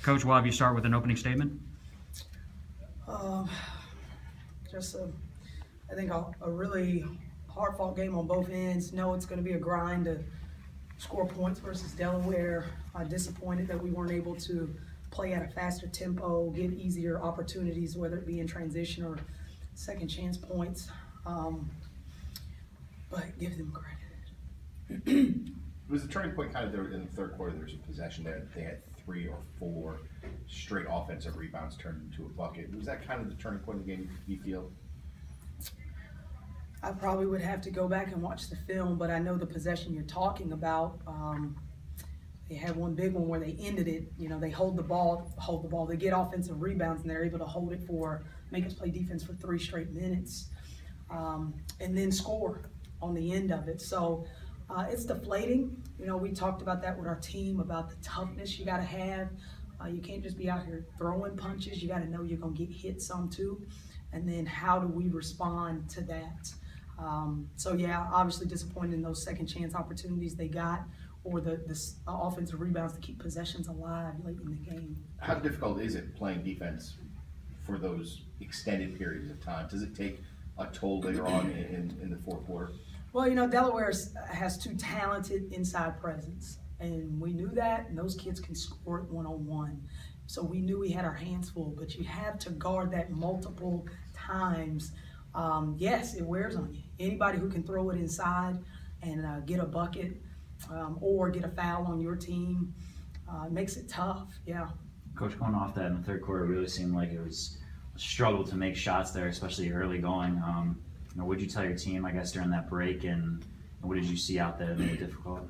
Coach, we'll have you start with an opening statement. I think a really hard-fought game on both ends. Know it's going to be a grind to score points versus Delaware. Disappointed that we weren't able to play at a faster tempo, get easier opportunities, whether it be in transition or second chance points. But give them credit. It was a turning point kind of there in the third quarter. There was a possession there. They had 3 or 4 straight offensive rebounds turned into a bucket. Was that kind of the turning point of the game, you feel? I probably would have to go back and watch the film, but I know the possession you're talking about. They had one big one where they ended it. You know, they hold the ball. They get offensive rebounds, and they're able to hold it make us play defense for 3 straight minutes, and then score on the end of it. So it's deflating. You know, we talked about that with our team, about the toughness you got to have. You can't just be out here throwing punches. You got to know you're going to get hit some too. And then how do we respond to that? So yeah, obviously disappointed in those second chance opportunities they got, or the offensive rebounds to keep possessions alive late in the game. How difficult is it playing defense for those extended periods of time? Does it take a toll later on in the fourth quarter? Well, you know, Delaware has 2 talented inside presence, and we knew that, and those kids can score it one-on-one. So we knew we had our hands full, but you have to guard that multiple times. Yes, it wears on you. Anybody who can throw it inside and get a bucket or get a foul on your team makes it tough, yeah. Coach, going off that in the third quarter, it really seemed like it was a struggle to make shots there, especially early going. What did you tell your team, I guess, during that break, and what did you see out there that made it difficult?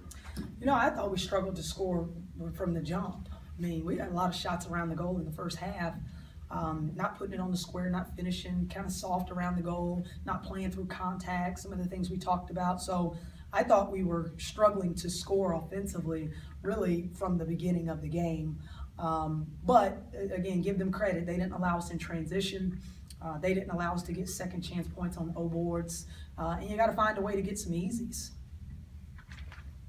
You know, I thought we struggled to score from the jump. I mean, we had a lot of shots around the goal in the first half, not putting it on the square, not finishing, kind of soft around the goal, not playing through contact, some of the things we talked about. So I thought we were struggling to score offensively really from the beginning of the game. But again, give them credit. They didn't allow us in transition. They didn't allow us to get second chance points on O boards. And you got to find a way to get some easies.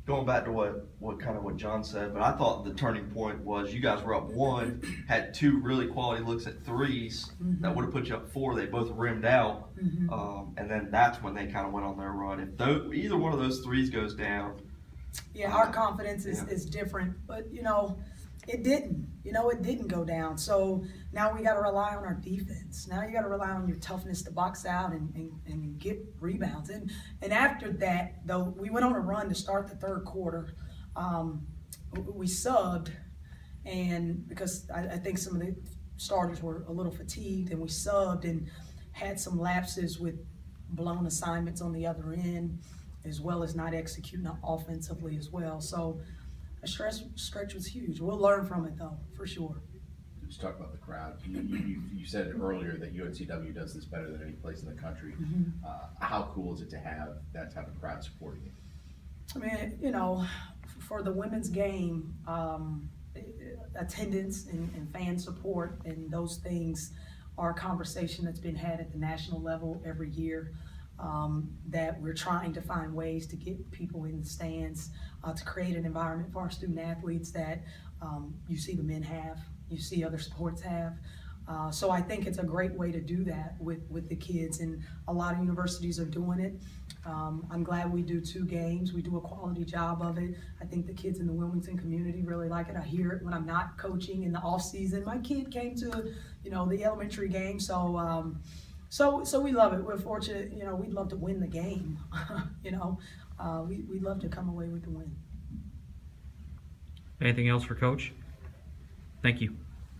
Going back to what John said, but I thought the turning point was you guys were up 1, had 2 really quality looks at threes that would have put you up 4. They both rimmed out, and then that's when they kind of went on their run. If either one of those threes goes down, yeah, our confidence is different, but you know, it didn't. You know, it didn't go down. So now we got to rely on our defense. Now you got to rely on your toughness to box out and get rebounds. And after that, though, we went on a run to start the third quarter. We subbed, and because I think some of the starters were a little fatigued, and we subbed and had some lapses with blown assignments on the other end, as well as not executing offensively as well. So a stretch was huge. We'll learn from it, though, for sure. Let's talk about the crowd. You said earlier that UNCW does this better than any place in the country. How cool is it to have that type of crowd supporting you? I mean, you know, for the women's game, attendance and fan support and those things are a conversation that's been had at the national level every year. That we're trying to find ways to get people in the stands, to create an environment for our student athletes that you see the men have, you see other sports have. So I think it's a great way to do that with the kids, and a lot of universities are doing it. I'm glad we do 2 games. We do a quality job of it. I think the kids in the Wilmington community really like it. I hear it when I'm not coaching in the off season. My kid came to, you know, the elementary game, so we love it. We're fortunate, you know, we'd love to win the game. You know, we'd love to come away with the win. Anything else for Coach? Thank you.